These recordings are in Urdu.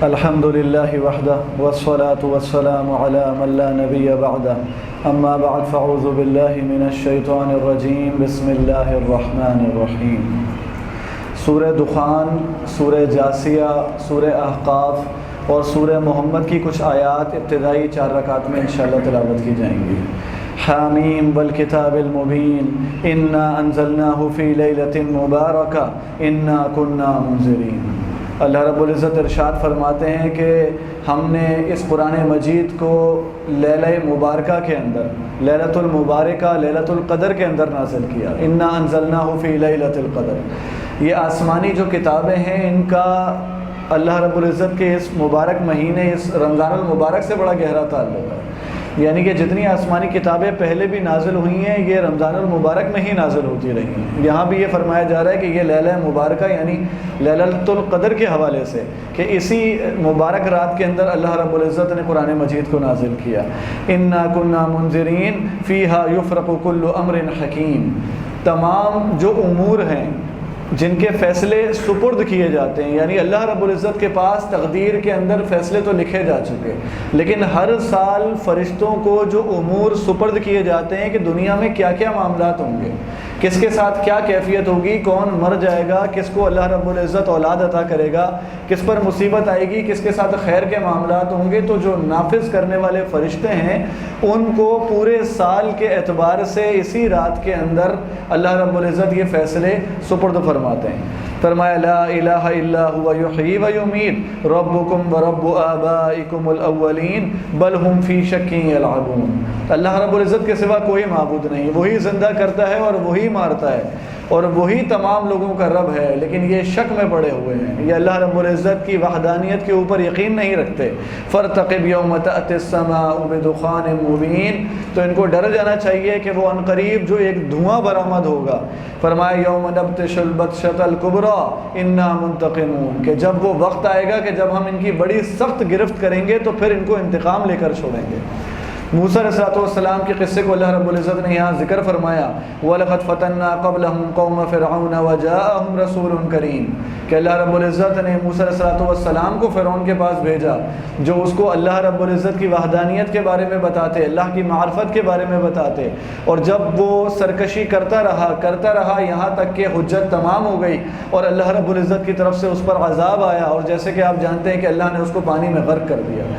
الحمد لله وحده والصلاة والسلام على من لا نبي بعده اما بعد فاعوذ بالله من الشیطان الرجیم بسم اللہ الرحمن الرحیم۔ سورہ دخان، سورہ جاثیہ، سورہ احقاف اور سورہ محمد کی کچھ آیات ابتدائی 4 رکعت میں انشاءاللہ تلاوت کی جائیں گی۔ حامیم والکتاب المبین انا انزلناہ فی لیلۃ مبارکہ انا کنا منذرین۔ اللہ رب العزت ارشاد فرماتے ہیں کہ ہم نے اس قرآن مجید کو لیلہ مبارکہ کے اندر، لیلۃ المبارکہ، لیلۃ القدر کے اندر نازل کیا۔ انا انزلناہ فی لیلۃ القدر، یہ آسمانی جو کتابیں ہیں ان کا اللہ رب العزت کے اس مبارک مہینے، اس رمضان المبارک سے بڑا گہرا تعلق ہے۔ یعنی کہ جتنی آسمانی کتابیں پہلے بھی نازل ہوئی ہیں یہ رمضان المبارک میں ہی نازل ہوتی رہی ہیں۔ یہاں بھی یہ فرمایا جا رہا ہے کہ یہ لیلہ مبارکہ یعنی لیلۃ القدر کے حوالے سے کہ اسی مبارک رات کے اندر اللہ رب العزت نے قرآن مجید کو نازل کیا۔ انا کنا منذرین فیہا یفرق کل امر حکیم، تمام جو امور ہیں جن کے فیصلے سپرد کیے جاتے ہیں، یعنی اللہ رب العزت کے پاس تقدیر کے اندر فیصلے تو لکھے جا چکے، لیکن ہر سال فرشتوں کو جو امور سپرد کیے جاتے ہیں کہ دنیا میں کیا کیا معاملات ہوں گے، کس کے ساتھ کیا کیفیت ہوگی، کون مر جائے گا، کس کو اللہ رب العزت اولاد عطا کرے گا، کس پر مصیبت آئے گی، کس کے ساتھ خیر کے معاملات ہوں گے، تو جو نافذ کرنے والے فرشتے ہیں ان کو پورے سال کے اعتبار سے اسی رات کے اندر اللہ رب العزت یہ فیصلے سپرد فرماتے ہیں۔ فرمایا لا الہ الا هو یحیی و یمیت ربکم و رب آبائکم الاولین بل ہم فی شک یلعبون۔ اللہ رب العزت کے سوا کوئی معبود نہیں، وہی زندہ کرتا ہے اور وہی مارتا ہے اور وہی تمام لوگوں کا رب ہے، لیکن یہ شک میں پڑے ہوئے ہیں، یہ اللہ رب العزت کی وحدانیت کے اوپر یقین نہیں رکھتے۔ فارتقب یوم تأتی السماء بدخان مبین، تو ان کو ڈر جانا چاہیے کہ وہ عنقریب جو ایک دھواں برآمد ہوگا۔ فرمایا یوم نبطش البطشۃ الکبریٰ انا منتقمون، کہ جب وہ وقت آئے گا کہ جب ہم ان کی بڑی سخت گرفت کریں گے تو پھر ان کو انتقام لے کر چھوڑیں گے۔ موسیٰ علیہ السلام کے قصے کو اللہ رب العزت نے یہاں ذکر فرمایا وَلَقَدْ فَتَنَّا قَبْلَهُمْ قَوْمَ فِرْعَوْنَ وَجَاءَهُمْ رَسُولٌ كَرِيمٌ، کہ اللہ رب العزت نے موسیٰ علیہ السلام کو فرعون کے پاس بھیجا جو اس کو اللہ رب العزت کی وحدانیت کے بارے میں بتاتے، اللہ کی معرفت کے بارے میں بتاتے، اور جب وہ سرکشی کرتا رہا یہاں تک کہ حجت تمام ہو گئی اور اللہ رب العزت کی طرف سے اس پر عذاب آیا، اور جیسے کہ آپ جانتے ہیں کہ اللہ نے اس کو پانی میں غرق کر دیا۔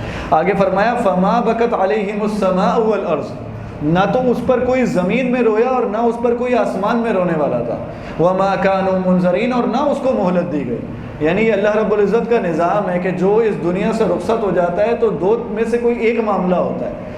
آگے فرمایا فَمَا بَكَتْ عَلَيْهِمُ السَّمَاءُ وَالْأَرْضُ، نہ تو اس پر کوئی زمین میں رویا اور نہ اس پر کوئی آسمان میں رونے والا تھا۔ وَمَا كَانُوا مُنذَرِينَ، اور نہ اس کو مہلت دی گئی۔ یعنی یہ اللہ رب العزت کا نظام ہے کہ جو اس دنیا سے رخصت ہو جاتا ہے تو دو میں سے کوئی ایک معاملہ ہوتا ہے،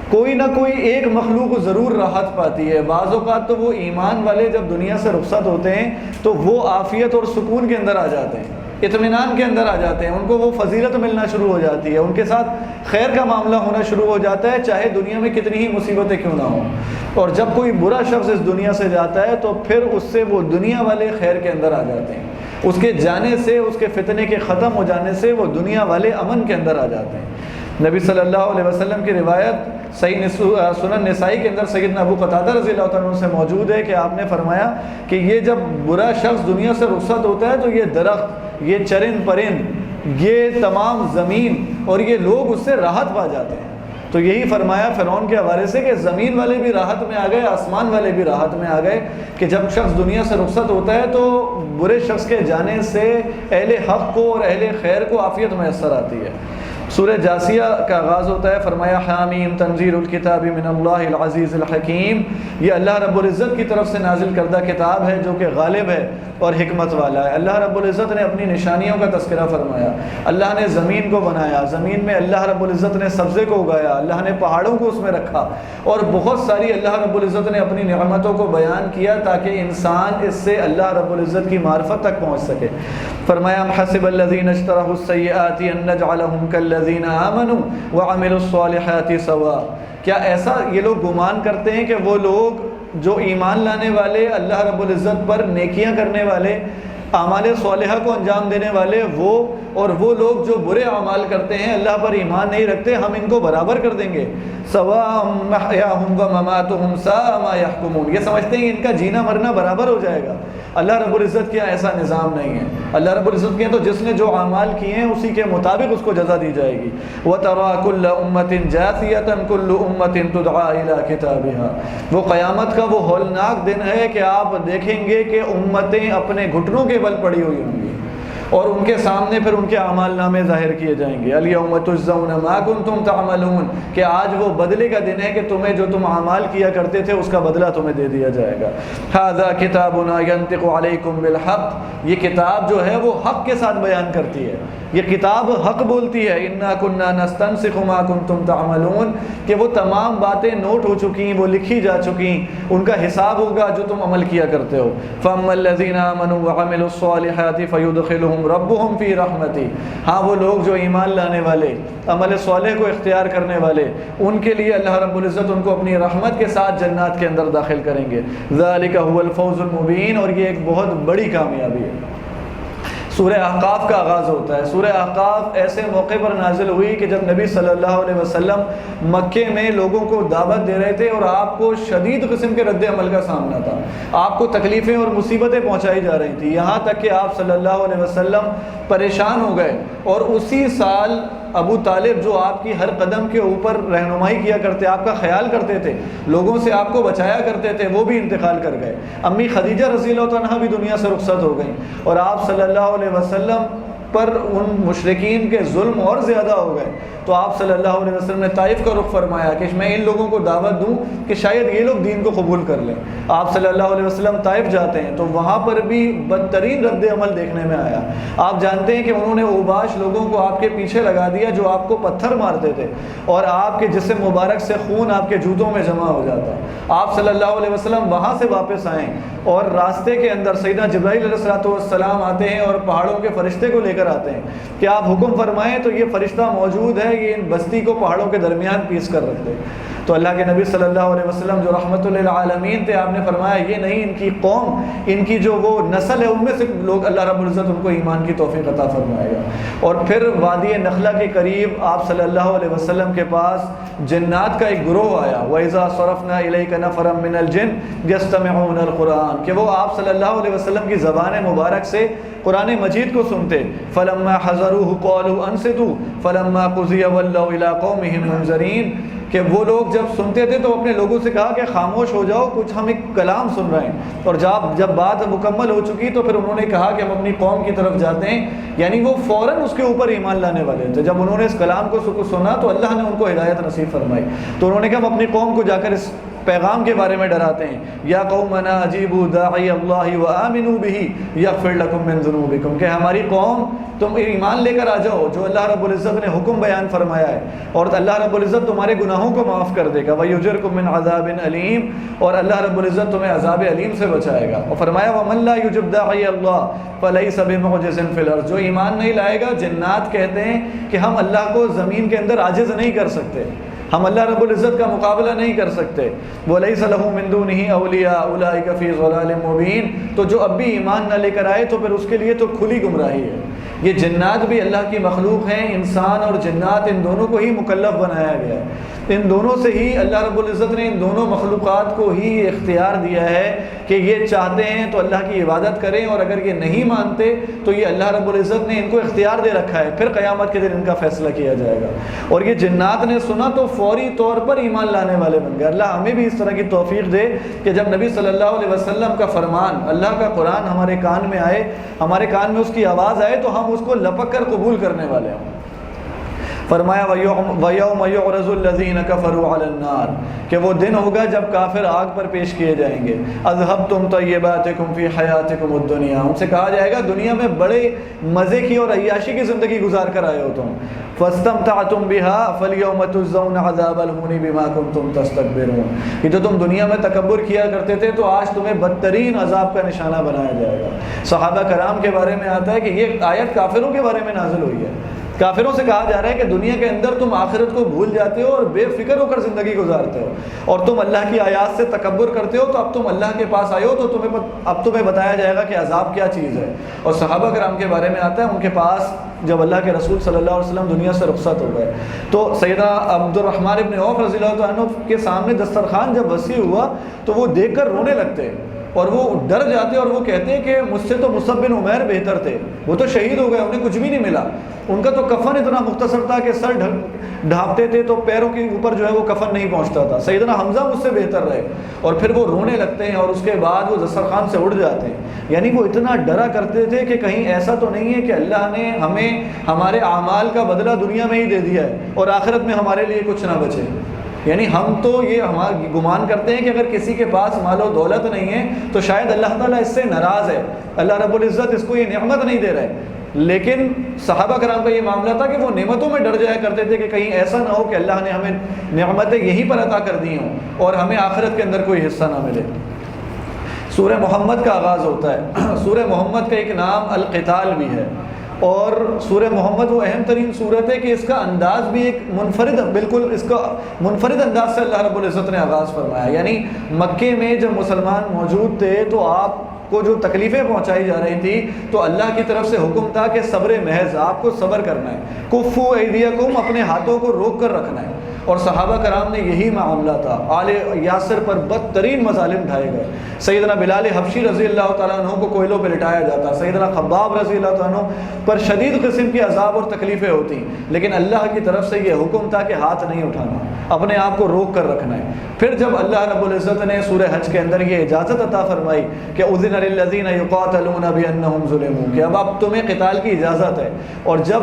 کوئی نہ کوئی ایک مخلوق ضرور راحت پاتی ہے۔ بعض اوقات تو وہ ایمان والے جب دنیا سے رخصت ہوتے ہیں تو وہ عافیت اور سکون کے اندر آ جاتے ہیں، اطمینان کے اندر آ جاتے ہیں، ان کو وہ فضیلت ملنا شروع ہو جاتی ہے، ان کے ساتھ خیر کا معاملہ ہونا شروع ہو جاتا ہے، چاہے دنیا میں کتنی ہی مصیبتیں کیوں نہ ہوں۔ اور جب کوئی برا شخص اس دنیا سے جاتا ہے تو پھر اس سے وہ دنیا والے خیر کے اندر آ جاتے ہیں، اس کے جانے سے، اس کے فتنے کے ختم ہو جانے سے وہ دنیا والے امن کے اندر آ جاتے ہیں۔ نبی صلی اللہ علیہ وسلم کی روایت صحیح سنن نسائی کے اندر سیدنا ابو قتادہ رضی اللہ تعالیٰ عنہ سے موجود ہے کہ آپ نے فرمایا کہ یہ جب برا شخص دنیا سے رخصت ہوتا ہے تو یہ درخت، یہ چرند پرند، یہ تمام زمین اور یہ لوگ اس سے راحت پا جاتے ہیں۔ تو یہی فرمایا فرعون کے حوالے سے کہ زمین والے بھی راحت میں آ گئے، آسمان والے بھی راحت میں آ گئے، کہ جب شخص دنیا سے رخصت ہوتا ہے تو برے شخص کے جانے سے اہل حق کو اور اہل خیر کو عافیت میسر آتی ہے۔ سورہ جاثیہ کا آغاز ہوتا ہے، فرمایا حامیم تنزیل الکتاب من اللہ العزیز الحکیم، یہ اللہ رب العزت کی طرف سے نازل کردہ کتاب ہے جو کہ غالب ہے اور حکمت والا ہے۔ اللہ رب العزت نے اپنی نشانیوں کا تذکرہ فرمایا، اللہ نے زمین کو بنایا، زمین میں اللہ رب العزت نے سبزے کو اگایا، اللہ نے پہاڑوں کو اس میں رکھا، اور بہت ساری اللہ رب العزت نے اپنی نعمتوں کو بیان کیا تاکہ انسان اس سے اللہ رب العزت کی معرفت تک پہنچ سکے۔ فرمایا حسب الذین اجترحوا السیئات ان نجعلهم كالذین آمنوا وعملوا الصالحات سواء، کیا ایسا یہ لوگ گمان کرتے ہیں کہ وہ لوگ جو ایمان لانے والے، اللہ رب العزت پر نیکیاں کرنے والے، اعمال صالحہ کو انجام دینے والے وہ اور وہ لوگ جو برے اعمال کرتے ہیں، اللہ پر ایمان نہیں رکھتے، ہم ان کو برابر کر دیں گے۔ سواء محیاہم ومماتہم ساء ما یحکمون، یہ سمجھتے ہیں ان کا جینا مرنا برابر ہو جائے گا۔ اللہ رب العزت کیا ایسا نظام نہیں ہے۔ اللہ رب العزت کیا تو جس نے جو اعمال کیے ہیں اسی کے مطابق اس کو جزا دی جائے گی۔ وَتَرَىٰ كُلَّ أُمَّةٍ جَاثِيَةً كُلُّ أُمَّةٍ تُدْعَىٰ إِلَىٰ كِتَابِهَا، وہ قیامت کا وہ ہولناک دن ہے کہ آپ دیکھیں گے کہ امتیں اپنے گھٹنوں کے بل پڑی ہوئی ہوں گی اور ان کے سامنے پھر ان کے اعمال نامے ظاہر کیے جائیں گے۔ الیوم تجزون ما کنتم تعملون، کہ آج وہ بدلے کا دن ہے کہ تمہیں جو تم اعمال کیا کرتے تھے اس کا بدلہ تمہیں دے دیا جائے گا۔ ھذا کتابنا ینطق علیکم بالحق، یہ کتاب جو ہے وہ حق کے ساتھ بیان کرتی ہے، یہ کتاب حق بولتی ہے۔ انا کنا نستنسخ ما کنتم تعملون، کہ وہ تمام باتیں نوٹ ہو چکی، وہ لکھی جا چکی، ان کا حساب ہوگا جو تم عمل کیا کرتے ہو۔ فاما الذین آمنوا وعملوا الصالحات فیدخلهم ربهم فی رحمتی، ہاں وہ لوگ جو ایمان لانے والے، عمل صالح کو اختیار کرنے والے، ان کے لیے اللہ رب العزت ان کو اپنی رحمت کے ساتھ جنات کے اندر داخل کریں گے۔ ذالک هو الفوز المبین، اور یہ ایک بہت بڑی کامیابی ہے۔ سورہ احقاف کا آغاز ہوتا ہے۔ سورہ احقاف ایسے موقع پر نازل ہوئی کہ جب نبی صلی اللہ علیہ وسلم مکے میں لوگوں کو دعوت دے رہے تھے اور آپ کو شدید قسم کے رد عمل کا سامنا تھا، آپ کو تکلیفیں اور مصیبتیں پہنچائی جا رہی تھیں، یہاں تک کہ آپ صلی اللہ علیہ وسلم پریشان ہو گئے۔ اور اسی سال ابو طالب جو آپ کی ہر قدم کے اوپر رہنمائی کیا کرتے، آپ کا خیال کرتے تھے، لوگوں سے آپ کو بچایا کرتے تھے، وہ بھی انتقال کر گئے۔ امی خدیجہ رضی اللہ عنہا بھی دنیا سے رخصت ہو گئیں، اور آپ صلی اللہ علیہ وسلم پر ان مشرکین کے ظلم اور زیادہ ہو گئے۔ تو آپ صلی اللہ علیہ وسلم نے طائف کا رخ فرمایا کہ میں ان لوگوں کو دعوت دوں کہ شاید یہ لوگ دین کو قبول کر لیں۔ آپ صلی اللہ علیہ وسلم طائف جاتے ہیں تو وہاں پر بھی بدترین رد عمل دیکھنے میں آیا۔ آپ جانتے ہیں کہ انہوں نے اوباش لوگوں کو آپ کے پیچھے لگا دیا جو آپ کو پتھر مارتے تھے، اور آپ کے جسم مبارک سے خون آپ کے جوتوں میں جمع ہو جاتا۔ آپ صلی اللہ علیہ وسلم وہاں سے واپس آئیں اور راستے کے اندر سیدنا جبرائیل علیہ السلام آتے ہیں اور پہاڑوں کے فرشتے کو لے کر آتے ہیں کہ آپ حکم فرمائیں تو یہ فرشتہ موجود ہے، یہ ان بستی کو پہاڑوں کے درمیان پیس کر رکھ دے۔ تو اللہ کے نبی صلی اللہ علیہ وسلم جو رحمت للعالمین تھے، آپ نے فرمایا یہ نہیں، ان کی قوم، ان کی جو وہ نسل ہے ان میں سے لوگ اللہ رب العزت ان کو ایمان کی توفیق عطا فرمائے گا۔ اور پھر وادی نخلہ کے قریب آپ صلی اللہ علیہ وسلم کے پاس جنات کا ایک گروہ آیا، وَإِذَا صَرَفْنَا إِلَيْكَ نَفَرًا مِّنَ الْجِنِّ يَسْتَمِعُونَ الْقُرْآنَ، کہ وہ آپ صلی اللہ علیہ وسلم کی زبان مبارک سے قرآن مجید کو سنتے۔ فَلَمَّا حَضَرُوهُ قَالُوا أَنصِتُوا فَلَمَّا قُضِيَ وَلَّوْا إِلَىٰ قَوْمِهِمْ مُنذِرِينَ، کہ وہ لوگ جب سنتے تھے تو اپنے لوگوں سے کہا کہ خاموش ہو جاؤ، کچھ ہم ایک کلام سن رہے ہیں۔ اور جب بات مکمل ہو چکی تو پھر انہوں نے کہا کہ ہم اپنی قوم کی طرف جاتے ہیں، یعنی وہ فوراً اس کے اوپر ایمان لانے والے تھے۔ جب انہوں نے اس کلام کو سنا تو اللہ نے ان کو ہدایت نصیب فرمائی، تو انہوں نے کہا ہم اپنی قوم کو جا کر اس پیغام کے بارے میں ڈراتے ہیں، یا قومنا اجیبوا داعی اللہ وآمنوا بہ یغفر لکم من ذنوبکم، کہ ہماری قوم تم ایمان لے کر آ جاؤ، جو اللہ رب العزت نے حکم بیان فرمایا ہے، اور اللہ رب العزت تمہارے گناہوں کو معاف کر دے گا، ویجرکم من عذاب علیم، اور اللہ رب العزت تمہیں عذاب علیم سے بچائے گا۔ اور فرمایا ومن لا یجب داعی اللہ فلیس بمعجز فی الارض، جو ایمان نہیں لائے گا، جنات کہتے ہیں کہ ہم اللہ کو زمین کے اندر عاجز نہیں کر سکتے، ہم اللہ رب العزت کا مقابلہ نہیں کر سکتے۔ وَلَيْسَ لَهُ مِن دُونِهِ أَوْلِيَاءُ أُولَٰئِكَ فِي ضَلَالٍ مُّبِينٍ، تو جو اب بھی ایمان نہ لے کر آئے تو پھر اس کے لیے تو کھلی گمراہی ہے۔ یہ جنات بھی اللہ کی مخلوق ہیں، انسان اور جنات ان دونوں کو ہی مکلف بنایا گیا ہے، ان دونوں سے ہی اللہ رب العزت نے ان دونوں مخلوقات کو ہی اختیار دیا ہے کہ یہ چاہتے ہیں تو اللہ کی عبادت کریں، اور اگر یہ نہیں مانتے تو یہ اللہ رب العزت نے ان کو اختیار دے رکھا ہے، پھر قیامت کے دن ان کا فیصلہ کیا جائے گا۔ اور یہ جنات نے سنا تو فوری طور پر ایمان لانے والے بن گئے۔ اللہ ہمیں بھی اس طرح کی توفیق دے کہ جب نبی صلی اللہ علیہ وسلم کا فرمان، اللہ کا قرآن ہمارے کان میں آئے، ہمارے کان میں اس کی آواز آئے تو ہم اس کو لپک کر قبول کرنے والے ہوں۔ فرمایا وَيَوْمَ يُعْرَضُ الَّذِينَ كَفَرُوا عَلَى النَّارِ، کہ وہ دن ہوگا جب کافر آگ پر پیش کیے جائیں گے۔ اذهبتم طیباتکم فی حیاتکم الدنیا، ان سے کہا جائے گا دنیا میں بڑے مزے کی اور عیاشی کی زندگی گزار کر آئے ہو تم، فاستمتعتم بها فاليوم تجزون عذاب الہون بما کنتم تستکبرون، کہ جو تم دنیا میں تکبر کیا کرتے تھے تو آج تمہیں بدترین عذاب کا نشانہ بنایا جائے گا۔ صحابہ کرام کے بارے میں آتا ہے کہ یہ آیت کافروں کے بارے میں نازل ہوئی ہے، کافروں سے کہا جا رہا ہے کہ دنیا کے اندر تم آخرت کو بھول جاتے ہو اور بے فکر ہو کر زندگی گزارتے ہو، اور تم اللہ کی آیات سے تکبر کرتے ہو، تو اب تم اللہ کے پاس آئے ہو تو اب تمہیں بتایا جائے گا کہ عذاب کیا چیز ہے۔ اور صحابہ کرام کے بارے میں آتا ہے، ان کے پاس جب اللہ کے رسول صلی اللہ علیہ وسلم دنیا سے رخصت ہو گئے تو سیدنا عبد الرحمن ابن عوف رضی اللہ عنہ کے سامنے دسترخوان جب وسیع ہوا تو وہ دیکھ کر رونے لگتے اور وہ ڈر جاتے اور وہ کہتے ہیں کہ مجھ سے تو مصعب بن عمیر بہتر تھے، وہ تو شہید ہو گئے، انہیں کچھ بھی نہیں ملا، ان کا تو کفن اتنا مختصر تھا کہ سر ڈھانپتے تھے تو پیروں کے اوپر جو ہے وہ کفن نہیں پہنچتا تھا، سیدنا حمزہ مجھ سے بہتر رہے، اور پھر وہ رونے لگتے ہیں اور اس کے بعد وہ دسترخوان سے اڑ جاتے ہیں۔ یعنی وہ اتنا ڈرا کرتے تھے کہ کہیں ایسا تو نہیں ہے کہ اللہ نے ہمیں ہمارے اعمال کا بدلہ دنیا میں ہی دے دیا ہے اور آخرت میں ہمارے لیے کچھ نہ بچے۔ یعنی ہم تو یہ ہمارا گمان کرتے ہیں کہ اگر کسی کے پاس مال و دولت نہیں ہے تو شاید اللہ تعالیٰ اس سے ناراض ہے، اللہ رب العزت اس کو یہ نعمت نہیں دے رہے، لیکن صحابہ کرام کا یہ معاملہ تھا کہ وہ نعمتوں میں ڈر جایا کرتے تھے کہ کہیں ایسا نہ ہو کہ اللہ نے ہمیں نعمتیں یہیں پر عطا کر دی ہوں اور ہمیں آخرت کے اندر کوئی حصہ نہ ملے۔ سورہ محمد کا آغاز ہوتا ہے، سورہ محمد کا ایک نام القتال بھی ہے، اور سورہ محمد وہ اہم ترین صورت ہے کہ اس کا انداز بھی ایک منفرد، بالکل اس کا منفرد انداز سے اللہ رب العزت نے آغاز فرمایا۔ یعنی مکے میں جب مسلمان موجود تھے تو آپ کو جو تکلیفیں پہنچائی جا رہی تھی تو اللہ کی طرف سے حکم تھا کہ صبر محض، آپ کو صبر کرنا ہے، کفو ایدیکم، اپنے ہاتھوں کو روک کر رکھنا ہے، اور صحابہ کرام نے یہی معاملہ تھا۔ آل یاسر پر بدترین مظالم ڈھائے گئے، سیدنا بلال حبشی رضی اللہ تعالیٰ عنہ کو کوئلوں پہ لٹایا جاتا، سیدنا خباب رضی اللہ تعالیٰ عنہ پر شدید قسم کی عذاب اور تکلیفیں ہوتی، لیکن اللہ کی طرف سے یہ حکم تھا کہ ہاتھ نہیں اٹھانا، اپنے آپ کو روک کر رکھنا ہے۔ پھر جب اللہ رب العزت نے سورہ حج کے اندر یہ اجازت عطا فرمائی کہ اذن للذین یقاتلون بانہم ظلموا، کہ اب تمہیں قتال کی اجازت ہے، اور جب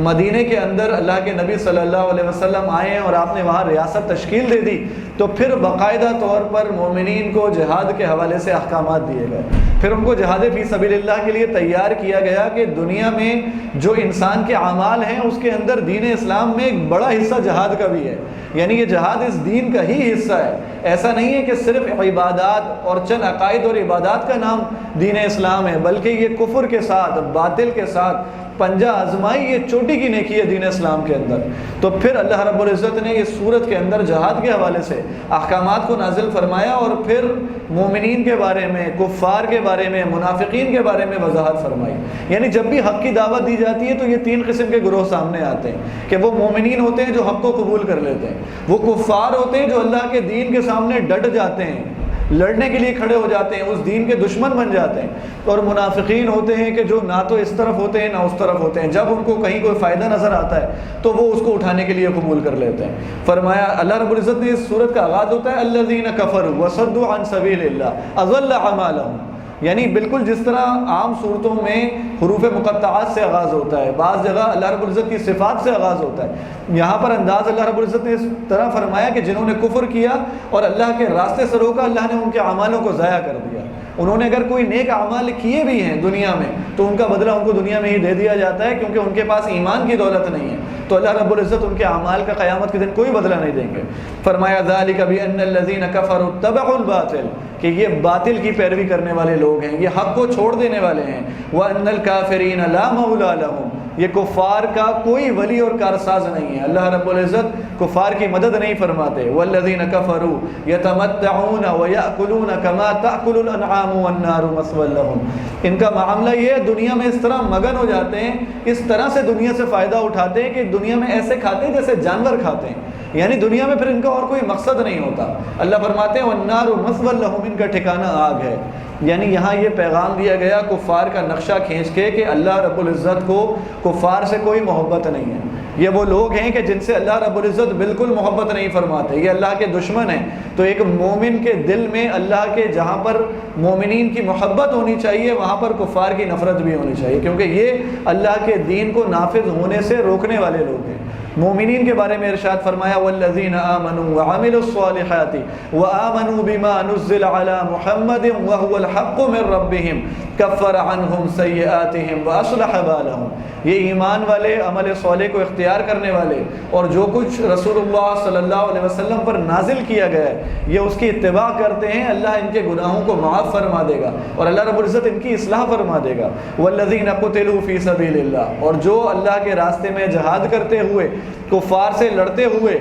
مدینے کے اندر اللہ کے نبی صلی اللہ علیہ وسلم آئے ہیں اور آپ نے وہاں ریاست تشکیل دے دی تو پھر باقاعدہ طور پر مومنین کو جہاد کے حوالے سے احکامات دیے گئے، پھر ان کو جہاد فی سبیل اللہ کے لیے تیار کیا گیا کہ دنیا میں جو انسان کے اعمال ہیں اس کے اندر دین اسلام میں ایک بڑا حصہ جہاد کا بھی ہے، یعنی یہ جہاد اس دین کا ہی حصہ ہے، ایسا نہیں ہے کہ صرف عبادات اور چند عقائد اور عبادات کا نام دین اسلام ہے، بلکہ یہ کفر کے ساتھ، باطل کے ساتھ پنجہ آزمائی، یہ چوٹی کی نیکی ہے دین اسلام کے اندر۔ تو پھر اللہ رب العزت نے اس صورت کے اندر جہاد کے حوالے سے احکامات کو نازل فرمایا، اور پھر مومنین کے بارے میں، کفار کے بارے میں، منافقین کے بارے میں وضاحت فرمائی۔ یعنی جب بھی حق کی دعوت دی جاتی ہے تو یہ تین قسم کے گروہ سامنے آتے ہیں کہ وہ مومنین ہوتے ہیں جو حق کو قبول کر لیتے ہیں، وہ کفار ہوتے ہیں جو اللہ کے دین کے سامنے ڈٹ جاتے ہیں، لڑنے کے لیے کھڑے ہو جاتے ہیں، اس دین کے دشمن بن جاتے ہیں، اور منافقین ہوتے ہیں کہ جو نہ تو اس طرف ہوتے ہیں نہ اس طرف ہوتے ہیں، جب ان کو کہیں کوئی فائدہ نظر آتا ہے تو وہ اس کو اٹھانے کے لیے قبول کر لیتے ہیں۔ فرمایا اللہ رب العزت نے اس صورت کا آغاز ہوتا ہے الذین کفروا وصدوا عن سبیل اللہ اضل اعمالهم، یعنی بالکل جس طرح عام صورتوں میں حروف مقطعات سے آغاز ہوتا ہے، بعض جگہ اللہ رب العزت کی صفات سے آغاز ہوتا ہے، یہاں پر انداز اللہ رب العزت نے اس طرح فرمایا کہ جنہوں نے کفر کیا اور اللہ کے راستے سے روکا، اللہ نے ان کے اعمالوں کو ضائع کر دیا۔ انہوں نے اگر کوئی نیک اعمال کیے بھی ہیں دنیا میں تو ان کا بدلہ ان کو دنیا میں ہی دے دیا جاتا ہے، کیونکہ ان کے پاس ایمان کی دولت نہیں ہے، تو اللہ رب العزت ان کے اعمال کا قیامت کے دن کوئی بدلہ نہیں دیں گے۔ فرمایا ذالک بان الذین کفروا اتبعوا الباطل، کہ یہ باطل کی پیروی کرنے والے لوگ ہیں، یہ حق کو چھوڑ دینے والے ہیں۔ وان الکافرین لا مولا لهم، یہ کفار کا کوئی ولی اور کارساز نہیں ہے، اللہ رب العزت کفار کی مدد نہیں فرماتے۔ والذین کفروا یتمتعون ویأکلون کما تأکل الانعام والنار مثوی لهم، ان کا معاملہ یہ ہے دنیا میں اس طرح مگن ہو جاتے ہیں، اس طرح سے دنیا سے فائدہ اٹھاتے ہیں کہ دنیا میں ایسے کھاتے ہیں جیسے جانور کھاتے ہیں، یعنی دنیا میں پھر ان کا اور کوئی مقصد نہیں ہوتا۔ اللہ فرماتے ہیں والنار مثوی لهم، ان کا ٹھکانہ آگ ہے۔ یعنی یہاں یہ پیغام دیا گیا کفار کا نقشہ کھینچ کے کہ اللہ رب العزت کو کفار سے کوئی محبت نہیں ہے، یہ وہ لوگ ہیں کہ جن سے اللہ رب العزت بالکل محبت نہیں فرماتے، یہ اللہ کے دشمن ہیں۔ تو ایک مومن کے دل میں اللہ کے جہاں پر مومنین کی محبت ہونی چاہیے وہاں پر کفار کی نفرت بھی ہونی چاہیے، کیونکہ یہ اللہ کے دین کو نافذ ہونے سے روکنے والے لوگ ہیں۔ مومنین کے بارے میں ارشاد فرمایا والذین آمنوا وعملوا الصالحات وآمنوا بما نزل على محمد وهو الحق من ربهم کفر عنہم سیئاتہم واصلح بالہم۔ یہ ایمان والے، عمل صالح کو اختیار کرنے والے، اور جو کچھ رسول اللہ صلی اللہ علیہ وسلم پر نازل کیا گیا ہے یہ اس کی اتباع کرتے ہیں، اللہ ان کے گناہوں کو معاف فرما دے گا اور اللہ رب العزت ان کی اصلاح فرما دے گا۔ والذین قتلوا فی سبیل اللہ، اور جو اللہ کے راستے میں جہاد کرتے ہوئے، کفار سے لڑتے ہوئے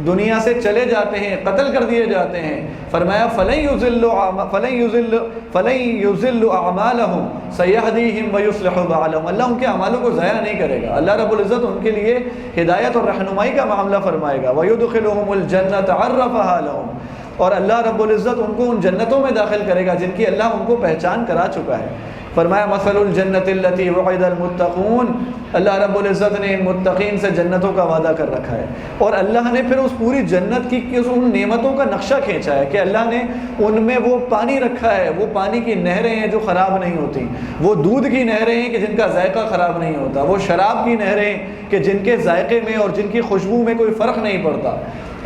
دنیا سے چلے جاتے ہیں، قتل کر دیے جاتے ہیں، فرمایا فَلَن يُضِلُّ أَعْمَالَهُمْ سَيَهْدِيهِمْ وَيُصْلِحُ بَالَهُمْ۔ اللہ ان کے اعمالوں کو ضائع نہیں کرے گا، اللہ رب العزت ان کے لیے ہدایت اور رہنمائی کا معاملہ فرمائے گا۔ وَيُدْخِلُهُمُ الْجَنَّةَ عَرَّفَهَا لَهُمْ، اور اللہ رب العزت ان کو ان جنتوں میں داخل کرے گا جن کی اللہ ان کو پہچان کرا چکا ہے۔ فرمایا مثل الجنت التي وعد المتقون، اللہ رب العزت نے ان متقین سے جنتوں کا وعدہ کر رکھا ہے، اور اللہ نے پھر اس پوری جنت کی ان نعمتوں کا نقشہ کھینچا ہے کہ اللہ نے ان میں وہ پانی رکھا ہے، وہ پانی کی نہریں ہیں جو خراب نہیں ہوتی، وہ دودھ کی نہریں ہیں کہ جن کا ذائقہ خراب نہیں ہوتا، وہ شراب کی نہریں کہ جن کے ذائقے میں اور جن کی خوشبو میں کوئی فرق نہیں پڑتا۔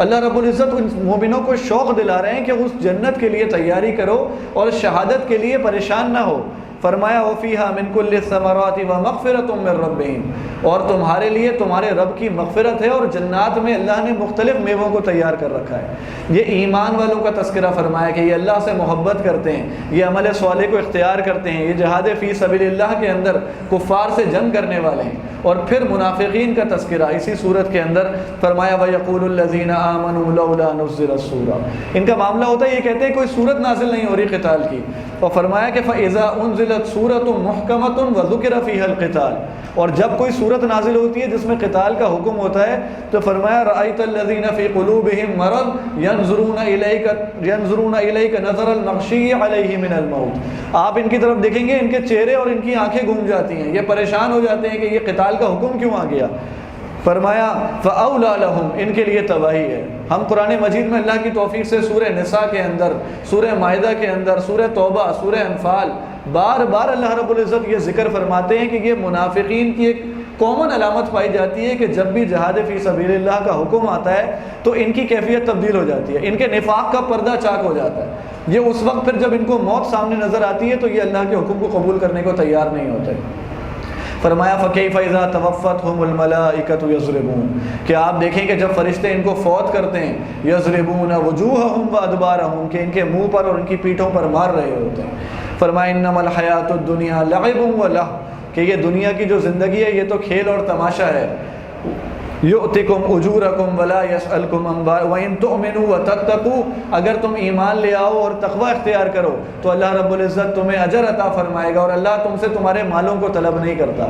اللہ رب العزت ان مومنوں کو شوق دلا رہے ہیں کہ اس جنت کے لیے تیاری کرو اور شہادت کے لیے پریشان نہ ہو۔ فرمایا وَفِيهَا مِن كُلِّ الثَّمَرَاتِ وَمَغْفِرَةٌ مِّن رَّبِّهِمْ، اور تمہارے لیے تمہارے رب کی مغفرت ہے، اور جنات میں اللہ نے مختلف میووں کو تیار کر رکھا ہے۔ یہ ایمان والوں کا تذکرہ فرمایا کہ یہ اللہ سے محبت کرتے ہیں، یہ عمل صالح کو اختیار کرتے ہیں، یہ جہاد فی سبیل اللہ کے اندر کفار سے جنگ کرنے والے ہیں۔ اور پھر منافقین کا تذکرہ اسی صورت کے اندر فرمایا وَيَقُولُ الَّذِينَ آمَنُوا لَوْلَا نُزِّلَتْ سُورَةٌ، ان کا معاملہ ہوتا ہے یہ کہتے ہیں کوئی صورت نازل نہیں ہو رہی قتال کی، اور فرمایا کہ فَإِذَا أُنزِلَتْ سُورَةٌ مُحْكَمَةٌ وَذُكِرَ فِيهَا الْقِتَالُ، اور جب کوئی صورت نازل ہوتی ہے جس میں قتال کا حکم ہوتا ہے تو فرمایا رَأَيْتَ الَّذِينَ فِي قُلُوبِهِم مَرَضٌ يَنظُرُونَ إِلَيْكَ نَظَرَ الْمَغْشِيِّ عَلَيْهِ مِنَ الْمَوْتِ، آپ ان کی طرف دیکھیں گے ان کے چہرے اور ان کی آنکھیں گھوم جاتی ہیں، یہ پریشان ہو جاتے ہیں کہ یہ قتال کا حکم کیوں آ گیا۔ فرمایا فَأَوْلَى لَهُمْ، ان کے لیے تباہی ہے۔ ہم قرآن مجید میں اللہ کی توفیق سے سورہ نساء کے اندر، سورہ مائدہ کے اندر، سورہ توبہ، سورہ انفال، بار بار اللہ رب العزت یہ ذکر فرماتے ہیں کہ یہ منافقین کی ایک کامن علامت پائی جاتی ہے کہ جب بھی جہاد فی سبیل اللہ کا حکم آتا ہے تو ان کی کیفیت تبدیل ہو جاتی ہے، ان کے نفاق کا پردہ چاک ہو جاتا ہے۔ یہ اس وقت پھر جب ان کو موت سامنے نظر آتی ہے تو یہ اللہ کے حکم کو قبول کرنے کو تیار نہیں ہوتے۔ فرمایا فَكَيْفَ إِذَا تَوَفَّتْهُمُ الْمَلَائِكَةُ يَضْرِبُونَ، کہ آپ دیکھیں کہ جب فرشتے ان کو فوت کرتے ہیں، يَضْرِبُونَ وُجُوهَهُمْ وَأَدْبَارَهُمْ، کہ ان کے منہ پر اور ان کی پیٹھوں پر مار رہے ہوتے ہیں۔ فرمایا إِنَّمَا الْحَيَاةُ الدُّنْيَا لَعِبٌ وَلَهْوٌ، کہ یہ دنیا کی جو زندگی ہے یہ تو کھیل اور تماشا ہے۔ یؤتکم اجورکم ولا یسألکم انبار وان تؤمنوا وتتقوا، اگر تم ایمان لے آؤ اور تقوی اختیار کرو تو اللہ رب العزت تمہیں اجر عطا فرمائے گا، اور اللہ تم سے تمہارے مالوں کو طلب نہیں کرتا۔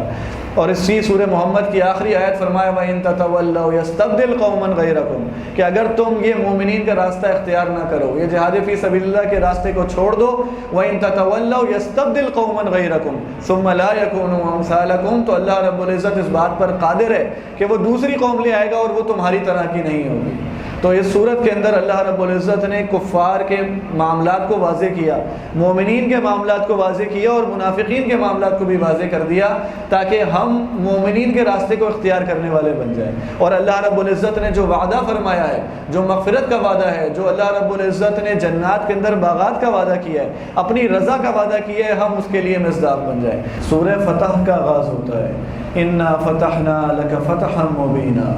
اور اسی سورہ محمد کی آخری آیت فرمایا وَإِن تَتَوَلَّوْا يَسْتَبْدِلْ قَوْمًا غَيْرَكُمْ، کہ اگر تم یہ مومنین کا راستہ اختیار نہ کرو، یہ جہاد فی سبیل اللہ کے راستے کو چھوڑ دو، وَإِن تَتَوَلَّوْا يَسْتَبْدِلْ قَوْمًا غَيْرَكُمْ ثُمَّ لَا يَكُونُوا أَمْثَالَكُمْ، تو اللہ رب العزت اس بات پر قادر ہے کہ وہ دوسری قوم لے آئے گا اور وہ تمہاری طرح کی نہیں ہوگی۔ تو اس صورت کے اندر اللہ رب العزت نے کفار کے معاملات کو واضح کیا، مومنین کے معاملات کو واضح کیا، اور منافقین کے معاملات کو بھی واضح کر دیا تاکہ ہم مومنین کے راستے کو اختیار کرنے والے بن جائیں۔ اور اللہ رب العزت نے جو وعدہ فرمایا ہے، جو مغفرت کا وعدہ ہے، جو اللہ رب العزت نے جنات کے اندر باغات کا وعدہ کیا ہے، اپنی رضا کا وعدہ کیا ہے، ہم اس کے لیے مصداق بن جائیں۔ سورہ فتح کا آغاز ہوتا ہے اِنَّا فَتَحْنَا لَكَ فَتَحًا مُبِينًا،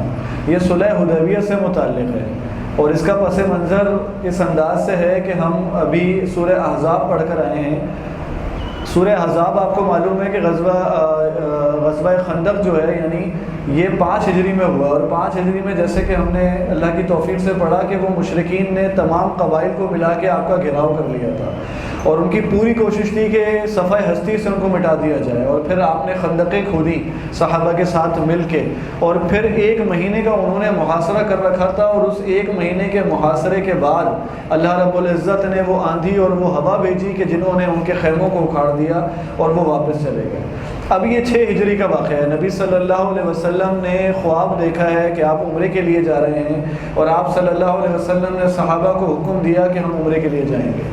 یہ صلح حدیبیہ سے متعلق ہے، اور اس کا پس منظر اس انداز سے ہے کہ ہم ابھی سورہ احزاب پڑھ کر آئے ہیں۔ سورہ احزاب آپ کو معلوم ہے کہ غزوہ خندق جو ہے یعنی یہ 5 ہجری میں ہوا، اور 5 ہجری میں جیسے کہ ہم نے اللہ کی توفیق سے پڑھا کہ وہ مشرکین نے تمام قبائل کو ملا کے آپ کا گھیراؤ کر لیا تھا، اور ان کی پوری کوشش تھی کہ صفحہ ہستی سے ان کو مٹا دیا جائے، اور پھر آپ نے خندقیں کھودی صحابہ کے ساتھ مل کے، اور پھر 1 مہینے کا انہوں نے محاصرہ کر رکھا تھا، اور اس 1 مہینے کے محاصرے کے بعد اللہ رب العزت نے وہ آندھی اور وہ ہوا بھیجی کہ جنہوں نے ان کے خیموں کو اکھاڑ دیا اور وہ واپس چلے گئے۔ اب یہ 6 ہجری کا واقعہ ہے، نبی صلی اللہ علیہ وسلم نے خواب دیکھا ہے کہ آپ عمرے کے لیے جا رہے ہیں، اور آپ صلی اللہ علیہ وسلم نے صحابہ کو حکم دیا کہ ہم عمرے کے لیے جائیں گے۔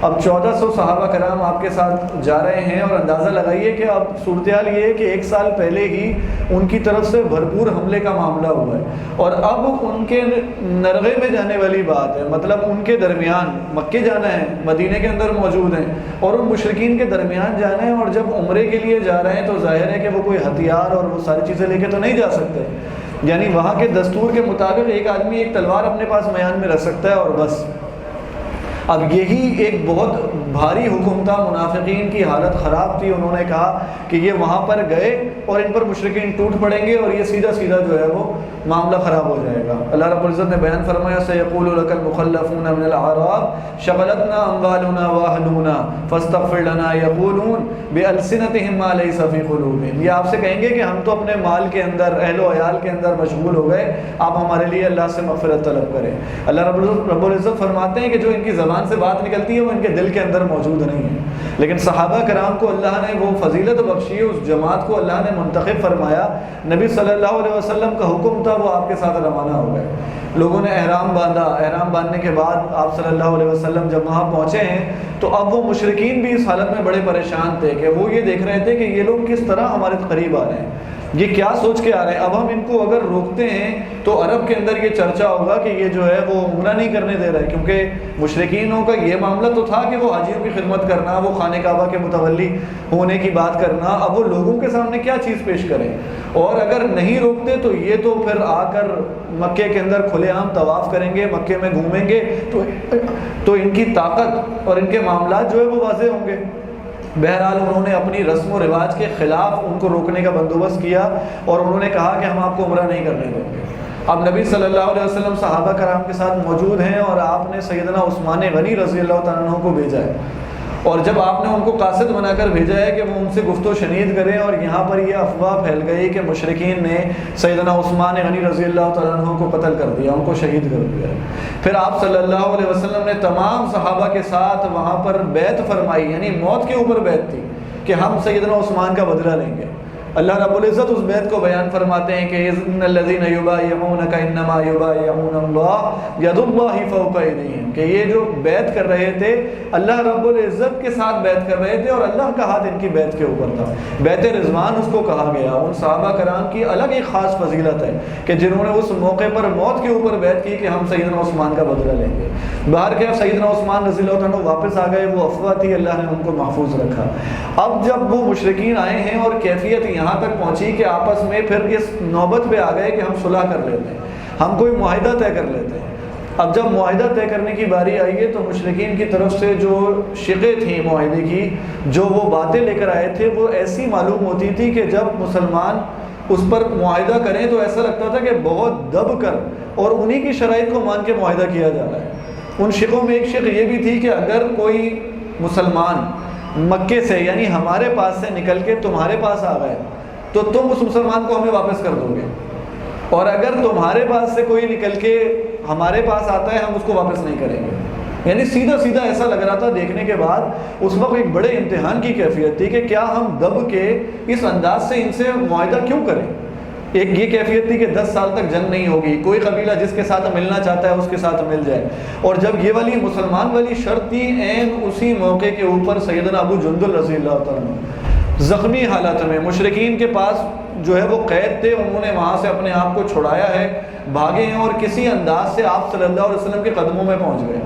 اب 1400 صحابہ کرام آپ کے ساتھ جا رہے ہیں، اور اندازہ لگائیے کہ اب صورتحال یہ ہے کہ 1 سال پہلے ہی ان کی طرف سے بھرپور حملے کا معاملہ ہوا ہے، اور اب ان کے نرغے میں جانے والی بات ہے، مطلب ان کے درمیان مکے جانا ہے، مدینے کے اندر موجود ہیں اور ان مشرکین کے درمیان جانا ہے، اور جب عمرے کے لیے جا رہے ہیں تو ظاہر ہے کہ وہ کوئی ہتھیار اور وہ ساری چیزیں لے کے تو نہیں جا سکتے، یعنی وہاں کے دستور کے مطابق ایک آدمی ایک تلوار اپنے پاس میان میں رکھ سکتا ہے اور بس۔ اب یہی ایک بہت بھاری حکم تھا، منافقین کی حالت خراب تھی، انہوں نے کہا کہ یہ وہاں پر گئے اور ان پر مشرکین ٹوٹ پڑیں گے اور یہ سیدھا سیدھا جو ہے وہ معاملہ خراب ہو جائے گا۔ اللہ رب العزت نے بیان فرمایا سَيَقُولُ لَكَ الْمُخَلَّفُونَ مِنَ الْأَعْرَابِ شَغَلَتْنَا أَمْوَالُنَا وَأَهْلُونَا فَاسْتَغْفِرْ لَنَا يَقُولُونَ بِأَلْسِنَتِهِم مَّا لَيْسَ فِي قُلُوبِهِمْ، یہ آپ سے کہیں گے کہ ہم تو اپنے مال کے اندر، اہل و عیال کے اندر مشغول ہو گئے، آپ ہمارے لیے اللہ سے مغفرت طلب کریں۔ اللہ رب العزت فرماتے ہیں کہ جو ان کی زبان سے بات نکلتی ہے وہ ان کے دل کے اندر موجود نہیں ہے، لیکن صحابہ کرام کو اللہ نے وہ فضیلت بخشی، اس جماعت کو اللہ نے منتخب فرمایا، نبی صلی اللہ علیہ وسلم کا حکم تھا، وہ آپ کے ساتھ روانہ ہو گئے، لوگوں نے احرام باندھا، احرام باندھنے کے بعد آپ صلی اللہ علیہ وسلم جب وہاں پہنچے ہیں تو اب وہ مشرکین بھی اس حالت میں بڑے پریشان تھے کہ وہ یہ دیکھ رہے تھے کہ یہ لوگ کس طرح ہمارے قریب آ رہے ہیں، یہ کیا سوچ کے آ رہے ہیں، اب ہم ان کو اگر روکتے ہیں تو عرب کے اندر یہ چرچا ہوگا کہ یہ جو ہے وہ عمرہ نہیں کرنے دے رہا ہے، کیونکہ مشرکینوں کا یہ معاملہ تو تھا کہ وہ حاجیوں کی خدمت کرنا، وہ خانہ کعبہ کے متولی ہونے کی بات کرنا، اب وہ لوگوں کے سامنے کیا چیز پیش کریں، اور اگر نہیں روکتے تو یہ تو پھر آ کر مکے کے اندر کھلے عام طواف کریں گے، مکے میں گھومیں گے، تو ان کی طاقت اور ان کے معاملات جو ہے وہ واضح ہوں گے۔ بہرحال انہوں نے اپنی رسم و رواج کے خلاف ان کو روکنے کا بندوبست کیا اور انہوں نے کہا کہ ہم آپ کو عمرہ نہیں کرنے دیں گے۔ اب نبی صلی اللہ علیہ وسلم صحابہ کرام کے ساتھ موجود ہیں اور آپ نے سیدنا عثمان غنی رضی اللہ تعالیٰ عنہ کو بھیجا ہے، اور جب آپ نے ان کو قاصد بنا کر بھیجا ہے کہ وہ ان سے گفت و شنید کریں، اور یہاں پر یہ افواہ پھیل گئی کہ مشرکین نے سیدنا عثمان غنی رضی اللہ تعالیٰ عنہ کو قتل کر دیا، ان کو شہید کر دیا، پھر آپ صلی اللہ علیہ وسلم نے تمام صحابہ کے ساتھ وہاں پر بیعت فرمائی، یعنی موت کے اوپر بیعت تھی کہ ہم سیدنا عثمان کا بدلہ لیں گے۔ اللہ رب العزت اس بیعت کو بیان فرماتے ہیں کہ ان الذین یبایعونک انما یبایعون اللہ ید اللہ فوق ایدیہم، کہ یہ جو بیعت کر رہے تھے اللہ رب العزت کے ساتھ بیعت کر رہے تھے اور اللہ کا ہاتھ ان کی بیعت کے اوپر تھا، بیعت رضوان اس کو کہا گیا۔ ان صحابہ کرام کی الگ ایک خاص فضیلت ہے کہ جنہوں نے اس موقع پر موت کے اوپر بیعت کی کہ ہم سیدنا عثمان کا بدلہ لیں گے۔ باہر کے سیدنا عثمان رضی اللہ عنہ واپس آ گئے، وہ افواہ تھی، اللہ نے ان کو محفوظ رکھا۔ اب جب وہ مشرکین آئے ہیں اور کیفیت یہاں تک پہنچی کہ آپس میں پھر اس نوبت پہ آ گئے کہ ہم صلح کر لیتے ہیں، ہم کوئی معاہدہ طے کر لیتے ہیں۔ اب جب معاہدہ طے کرنے کی باری آئی ہے تو مشرکین کی طرف سے جو شقیں تھیں معاہدے کی، جو وہ باتیں لے کر آئے تھے، وہ ایسی معلوم ہوتی تھی کہ جب مسلمان اس پر معاہدہ کریں تو ایسا لگتا تھا کہ بہت دب کر اور انہی کی شرائط کو مان کے معاہدہ کیا جا رہا ہے۔ ان شقوں میں ایک شق یہ بھی تھی کہ اگر کوئی مسلمان مکے سے یعنی ہمارے پاس سے نکل کے تمہارے پاس آ گئے تو تم اس مسلمان کو ہمیں واپس کر دو گے، اور اگر تمہارے پاس سے کوئی نکل کے ہمارے پاس آتا ہے ہم اس کو واپس نہیں کریں گے۔ یعنی سیدھا سیدھا ایسا لگ رہا تھا دیکھنے کے بعد، اس وقت ایک بڑے امتحان کی کیفیت تھی کہ کیا ہم دب کے اس انداز سے ان سے معاہدہ کیوں کریں۔ ایک یہ کیفیت تھی کہ 10 سال تک جنگ نہیں ہوگی، کوئی قبیلہ جس کے ساتھ ملنا چاہتا ہے اس کے ساتھ مل جائے، اور جب یہ والی مسلمان والی شرط تھی، عین اسی موقع کے اوپر سیدنا ابو جندل رضی اللہ تعالیٰ زخمی حالت میں مشرکین کے پاس جو ہے وہ قید تھے، انہوں نے وہاں سے اپنے آپ کو چھڑایا ہے، بھاگے ہیں اور کسی انداز سے آپ صلی اللہ علیہ وسلم کے قدموں میں پہنچ گئے۔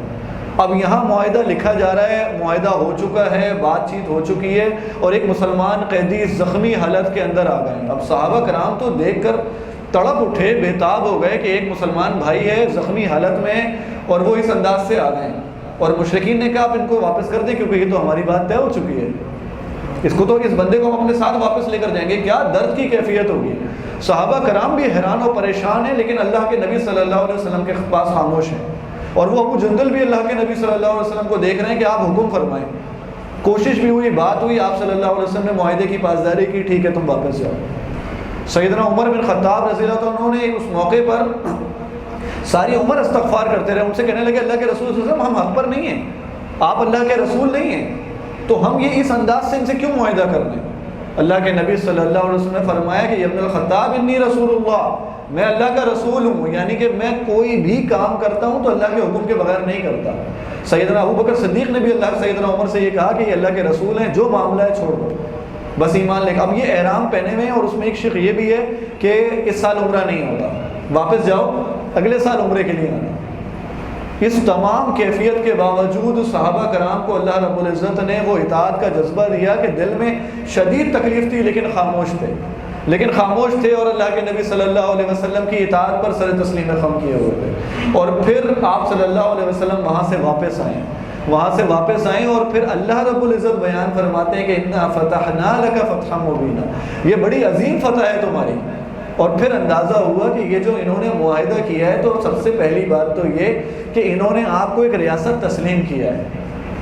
اب یہاں معاہدہ لکھا جا رہا ہے، معاہدہ ہو چکا ہے، بات چیت ہو چکی ہے، اور ایک مسلمان قیدی زخمی حالت کے اندر آ گئے۔ اب صحابہ کرام تو دیکھ کر تڑپ اٹھے، بےتاب ہو گئے کہ ایک مسلمان بھائی ہے زخمی حالت میں اور وہ اس انداز سے آ گئے، اور مشرکین نے کہا آپ ان کو واپس کر دیں کیونکہ یہ تو ہماری بات طے ہو چکی ہے، اس کو تو اس بندے کو ہم اپنے ساتھ واپس لے کر جائیں گے۔ کیا درد کی کیفیت ہوگی۔ صحابہ کرام بھی حیران و پریشان ہیں، لیکن اللہ کے نبی صلی اللہ علیہ وسلم کے پاس خاموش ہیں، اور وہ ابو جندل بھی اللہ کے نبی صلی اللہ علیہ وسلم کو دیکھ رہے ہیں کہ آپ حکم فرمائیں۔ کوشش بھی ہوئی، بات ہوئی، آپ صلی اللہ علیہ وسلم نے معاہدے کی پاسداری کی، ٹھیک ہے تم واپس جاؤ۔ سیدنا عمر بن خطاب رضی اللہ عنہ نے اس موقع پر ساری عمر استغفار کرتے رہے، ان سے کہنے لگے اللہ کے رسول صلی اللہ علیہ وسلم ہم حق پر نہیں ہیں، آپ اللہ کے رسول نہیں ہیں، تو ہم یہ اس انداز سے ان سے کیوں معاہدہ کر لیں۔ اللہ کے نبی صلی اللہ علیہ وسلم نے فرمایا کہ ابن الخطاب انی رسول اللہ، میں اللہ کا رسول ہوں، یعنی کہ میں کوئی بھی کام کرتا ہوں تو اللہ کے حکم کے بغیر نہیں کرتا۔ سیدنا ابو بکر صدیق نے بھی سیدنا عمر سے یہ کہا کہ یہ اللہ کے رسول ہیں، جو معاملہ ہے چھوڑ دو، بس ایمان لے کے۔ اب یہ احرام پہنے ہوئے ہیں، اور اس میں ایک شق یہ بھی ہے کہ اس سال عمرہ نہیں ہوگا، واپس جاؤ اگلے سال عمرے کے لیے آنا۔ اس تمام کیفیت کے باوجود صحابہ کرام کو اللہ رب العزت نے وہ اطاعت کا جذبہ دیا کہ دل میں شدید تکلیف تھی لیکن خاموش تھے، اور اللہ کے نبی صلی اللہ علیہ وسلم کی اطاعت پر سر تسلیم خم کیے ہوئے تھے۔ اور پھر آپ صلی اللہ علیہ وسلم وہاں سے واپس آئیں اور پھر اللہ رب العزت بیان فرماتے ہیں کہ انا فتحنا لک فتحا مبینا، یہ بڑی عظیم فتح ہے تمہاری۔ اور پھر اندازہ ہوا کہ یہ جو انہوں نے معاہدہ کیا ہے، تو سب سے پہلی بات تو یہ کہ انہوں نے آپ کو ایک ریاست تسلیم کیا ہے،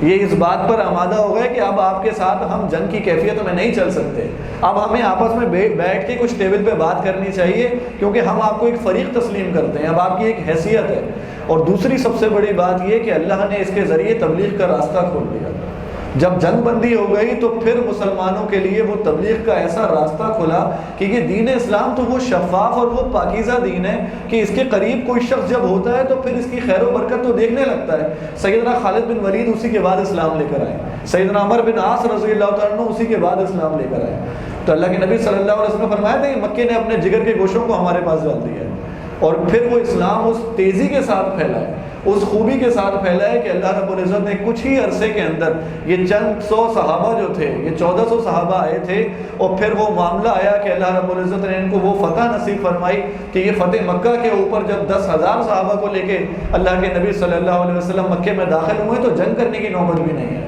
یہ اس بات پر آمادہ ہو گئے کہ اب آپ کے ساتھ ہم جنگ کی کیفیت میں نہیں چل سکتے، اب ہمیں آپس میں بیٹھ کے کچھ ٹیبل پہ بات کرنی چاہیے، کیونکہ ہم آپ کو ایک فریق تسلیم کرتے ہیں، اب آپ کی ایک حیثیت ہے۔ اور دوسری سب سے بڑی بات یہ کہ اللہ نے اس کے ذریعے تبلیغ کا راستہ کھول دیا۔ جب جنگ بندی ہو گئی تو پھر مسلمانوں کے لیے وہ تبلیغ کا ایسا راستہ کھلا کہ یہ دین اسلام تو وہ شفاف اور وہ پاکیزہ دین ہے کہ اس کے قریب کوئی شخص جب ہوتا ہے تو پھر اس کی خیر و برکت تو دیکھنے لگتا ہے۔ سیدنا خالد بن ولید اسی کے بعد اسلام لے کر آئے، سیدنا عمر بن عاص رضی اللہ تعالیٰ عنہ اسی کے بعد اسلام لے کر آئے۔ تو اللہ کے نبی صلی اللہ علیہ وسلم نے فرمایا تھا کہ مکے نے اپنے جگر کے گوشوں کو ہمارے پاس ڈال دیا ہے، اور پھر وہ اسلام اس تیزی کے ساتھ پھیلا ہے، اس خوبی کے ساتھ پھیلا ہے کہ اللہ رب العزت نے کچھ ہی عرصے کے اندر یہ چند سو صحابہ جو تھے، یہ 1400 صحابہ آئے تھے، اور پھر وہ معاملہ آیا کہ اللہ رب العزت نے ان کو وہ فتح نصیب فرمائی کہ یہ فتح مکہ کے اوپر جب 10,000 صحابہ کو لے کے اللہ کے نبی صلی اللہ علیہ وسلم مکے میں داخل ہوئے تو جنگ کرنے کی نوبت بھی نہیں ہے۔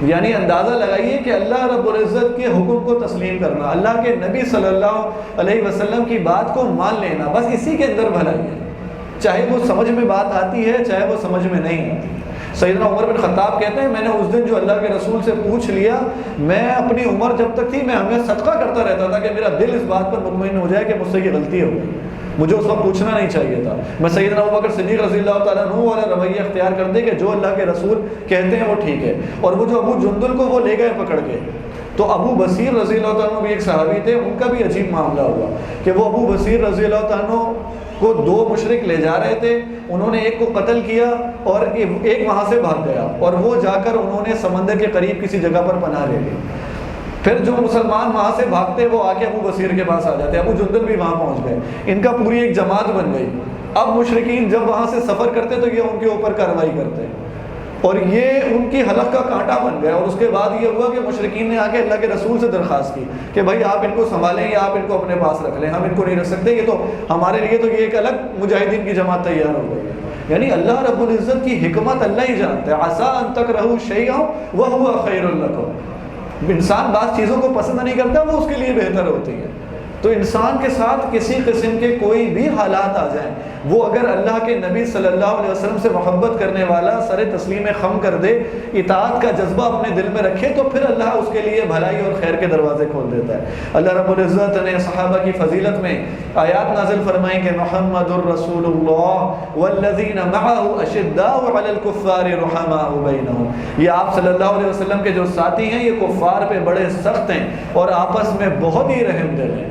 یعنی اندازہ لگائیے کہ اللہ رب العزت کے حکم کو تسلیم کرنا، اللہ کے نبی صلی اللہ علیہ وسلم کی بات کو مان لینا، بس اسی کے اندر بھلائی ہے، چاہے وہ سمجھ میں بات آتی ہے چاہے وہ سمجھ میں نہیں آتی۔ سیدنا عمر بن خطاب کہتے ہیں میں نے اس دن جو اللہ کے رسول سے پوچھ لیا، میں اپنی عمر جب تک تھی میں ہمیں صدقہ کرتا رہتا تھا کہ میرا دل اس بات پر مطمئن ہو جائے کہ مجھ سے یہ غلطی ہو گئی، مجھے اس وقت پوچھنا نہیں چاہیے تھا۔ میں سیدنا ابوبکر صدیق رضی اللہ تعالیٰ عنہ والا رویہ اختیار کر دے کہ جو اللہ کے رسول کہتے ہیں وہ ٹھیک ہے۔ اور وہ جو ابو جندل کو وہ لے گئے پکڑ کے، تو ابو بصیر رضی اللہ تعالیٰ عنہ بھی ایک صحابی تھے، ان کا بھی عجیب معاملہ ہوا کہ وہ ابو بصیر رضی اللہ تعالیٰ عنہ کو 2 مشرک لے جا رہے تھے، انہوں نے ایک کو قتل کیا اور ایک وہاں سے بھاگ گیا، اور وہ جا کر انہوں نے سمندر کے قریب کسی جگہ پر پناہ لے لی۔ پھر جو مسلمان وہاں سے بھاگتے وہ آ کے ابو بصیر کے پاس آ جاتے، ابو جندل بھی وہاں پہنچ گئے، ان کا پوری ایک جماعت بن گئی۔ اب مشرکین جب وہاں سے سفر کرتے تو یہ ان کے اوپر کارروائی کرتے، اور یہ ان کی حلق کا کانٹا بن گیا۔ اور اس کے بعد یہ ہوا کہ مشرکین نے آ کے اللہ کے رسول سے درخواست کی کہ بھائی آپ ان کو سنبھالیں یا آپ ان کو اپنے پاس رکھ لیں، ہم ان کو نہیں رکھ سکتے، یہ تو ہمارے لیے تو یہ ایک الگ مجاہدین کی جماعت تیار ہو گئی ہے۔ یعنی اللہ رب العزت کی حکمت اللہ ہی جانتا ہے۔ عسیٰ ان تکرہوا شیئا وہو خیر لکم، انسان بعض چیزوں کو پسند نہیں کرتا، وہ اس کے لیے بہتر ہوتی ہے۔ تو انسان کے ساتھ کسی قسم کے کوئی بھی حالات آ جائیں، وہ اگر اللہ کے نبی صلی اللہ علیہ وسلم سے محبت کرنے والا سر تسلیم خم کر دے، اطاعت کا جذبہ اپنے دل میں رکھے، تو پھر اللہ اس کے لیے بھلائی اور خیر کے دروازے کھول دیتا ہے۔ اللہ رب العزت نے صحابہ کی فضیلت میں آیات نازل فرمائیں کہ محمد الرسول اللہ والذین معہ اشداء علی الکفار رحماء بینہم، یہ آپ صلی اللہ علیہ وسلم کے جو ساتھی ہیں یہ کفار پہ بڑے سخت ہیں اور آپس میں بہت ہی رحم دل ہیں۔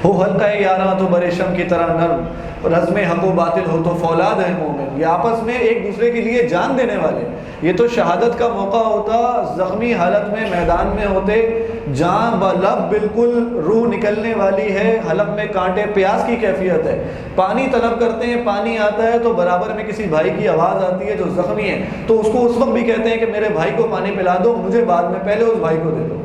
وہ حلقہ یاراں تو بریشم کی طرح نرم، رزم حق و باطل ہو تو فولاد ہے مومن، یہ آپس میں ایک دوسرے کے لیے جان دینے والے۔ یہ تو شہادت کا موقع ہوتا، زخمی حالت میں میدان میں ہوتے، جان بلب بالکل روح نکلنے والی ہے، حلق میں کانٹے، پیاس کی کیفیت ہے، پانی طلب کرتے ہیں، پانی آتا ہے تو برابر میں کسی بھائی کی آواز آتی ہے جو زخمی ہے، تو اس کو اس وقت بھی کہتے ہیں کہ میرے بھائی کو پانی پلا دو، مجھے بعد میں، پہلے اس بھائی کو دے دو۔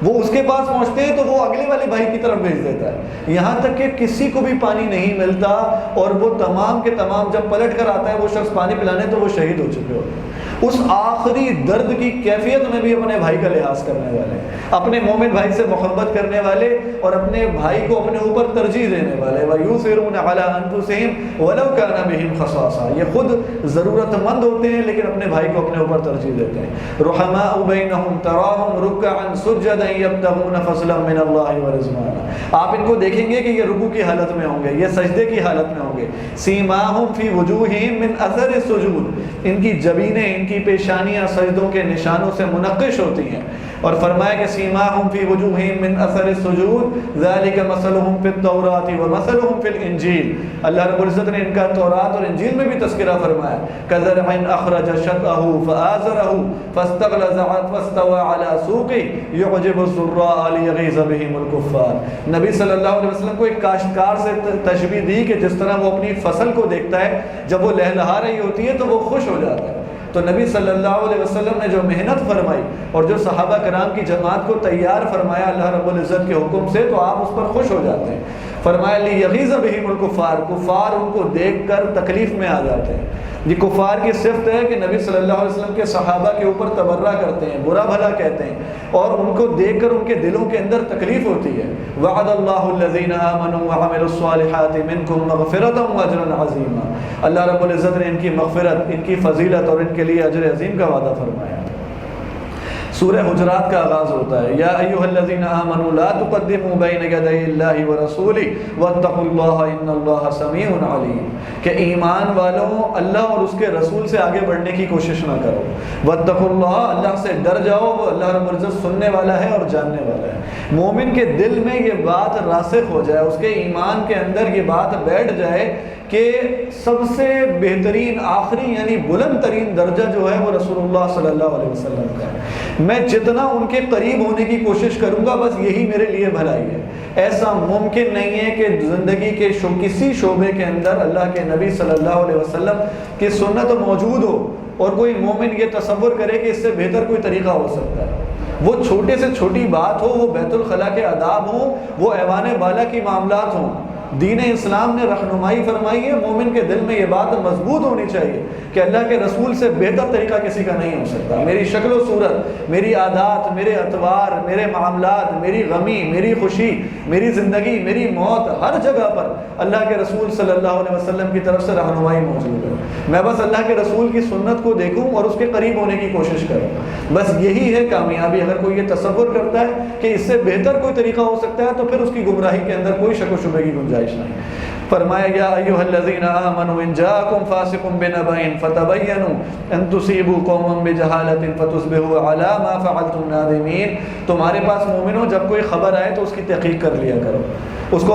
وہ اس کے پاس پہنچتے ہیں تو وہ اگلے والے بھائی کی طرف بھیج دیتا ہے، یہاں تک کہ کسی کو بھی پانی نہیں ملتا، اور وہ تمام کے تمام جب پلٹ کر آتا ہے وہ شخص پانی پلانے تو وہ شہید ہو چکے ہوتے ہیں۔ اس آخری درد کی کیفیت میں بھی اپنے بھائی کا لحاظ کرنے والے، اپنے مومن بھائی سے محبت کرنے والے، اور اپنے بھائی کو اپنے اوپر ترجیح دینے والے۔ وَيُؤْثِرُونَ عَلَىٰ أَنفُسِهِمْ وَلَوْ كَانَ بِهِمْ خَصَاصَةٌ، یہ خود ضرورت مند ہوتے ہیں لیکن اپنے بھائی کو اپنے اوپر ترجیح دیتے ہیں۔ رُحَمَاءُ بَيْنَهُمْ تَرَاهُمْ رُكَّعًا سُجَّدًا يَبْتَغُونَ فَضْلًا مِّنَ اللَّهِ وَرِضْوَانًا، آپ ان کو دیکھیں گے کہ یہ رکوع کی حالت میں ہوں گے، یہ سجدے کی حالت میں ہوں گے۔ سِيمَاهُمْ فِي وُجُوهِهِمْ مِنْ أَثَرِ السُّجُودِ، ان کی جبینیں، ان کی کی پیشانیاں سجدوں کے نشانوں سے منقش ہوتی ہیں، اور فرمایا کہ سیماہم فی وجوہہم من اثر السجود ذالک مثلہم فی التوراۃ ومثلہم فی الانجیل۔ اللہ رب العزت نے ان کا تورات اور انجیل میں بھی تذکرہ فرمایا، کزرع اخرج شطأہ فآزرہ فاستغلظ فاستوى علی سوقہ یعجب الزراء لیغیظ بہم الکفار۔ نبی صلی اللہ علیہ وسلم کو ایک کاشتکار سے تشبیہ دی کہ جس طرح وہ اپنی فصل کو دیکھتا ہے، جب وہ لہلہا رہی ہوتی ہے تو وہ خوش ہو جاتا ہے۔ تو نبی صلی اللہ علیہ وسلم نے جو محنت فرمائی اور جو صحابہ کرام کی جماعت کو تیار فرمایا اللہ رب العزت کے حکم سے، تو آپ اس پر خوش ہو جاتے ہیں۔ فرمایا لیغیظ بہم الکفار، کفار ان کو دیکھ کر تکلیف میں آ جاتے ہیں۔ یہ کفار کی صفت ہے کہ نبی صلی اللہ علیہ وسلم کے صحابہ کے اوپر تبرہ کرتے ہیں، برا بھلا کہتے ہیں، اور ان کو دیکھ کر ان کے دلوں کے اندر تکلیف ہوتی ہے۔ وعد اللہ الذین آمنوا وعملوا الصالحات منکم مغفرۃ واجرا عظیما۔ اللہ رب العزت نے ان کی مغفرت، ان کی فضیلت اور ان کے لیے اجر عظیم کا وعدہ فرمایا۔ سورہ حجرات کا آغاز ہوتا ہے، یا ایھا الذین آمنوا لا تقدموا بین یدی اللہ ورسولہ واتقوا اللہ ان اللہ سمیع علیم، کہ ایمان والوں اللہ اور اس کے رسول سے آگے بڑھنے کی کوشش نہ کرو۔ واتقوا اللہ، اللہ سے ڈر جاؤ، وہ اللہ رب العزت سننے والا ہے اور جاننے والا ہے۔ مومن کے دل میں یہ بات راسخ ہو جائے، اس کے ایمان کے اندر یہ بات بیٹھ جائے کہ سب سے بہترین، آخری یعنی بلند ترین درجہ جو ہے وہ رسول اللہ صلی اللہ علیہ وسلم کا ہے، میں جتنا ان کے قریب ہونے کی کوشش کروں گا بس یہی میرے لیے بھلائی ہے۔ ایسا ممکن نہیں ہے کہ زندگی کے کسی شعبے کے اندر اللہ کے نبی صلی اللہ علیہ وسلم کی سنت موجود ہو اور کوئی مومن یہ تصور کرے کہ اس سے بہتر کوئی طریقہ ہو سکتا ہے۔ وہ چھوٹے سے چھوٹی بات ہو، وہ بیت الخلاء کے آداب ہوں، وہ ایوان بالا کی معاملات ہوں، دین اسلام نے رہنمائی فرمائی ہے۔ مومن کے دل میں یہ بات مضبوط ہونی چاہیے کہ اللہ کے رسول سے بہتر طریقہ کسی کا نہیں ہو سکتا۔ میری شکل و صورت، میری عادات، میرے اطوار، میرے معاملات، میری غمی، میری خوشی، میری زندگی، میری موت، ہر جگہ پر اللہ کے رسول صلی اللہ علیہ وسلم کی طرف سے رہنمائی موجود ہے۔ میں بس اللہ کے رسول کی سنت کو دیکھوں اور اس کے قریب ہونے کی کوشش کروں، بس یہی ہے کامیابی۔ اگر کوئی یہ تصور کرتا ہے کہ اس سے بہتر کوئی طریقہ ہو سکتا ہے تو پھر اس کی گمراہی کے اندر کوئی شک و شبہ کی گنجائش نہیں۔ فرمایا یا ایھا الذین آمنوا ان جاءکم فاسق بنبأ فتبینوا ان تصیبوا قوما بجہالۃ فتصبحوا علی ما فعلتم نادمین۔ تمہارے پاس مومنوں جب کوئی خبر آئے تو اس کی تحقیق کر لیا کرو، اس کو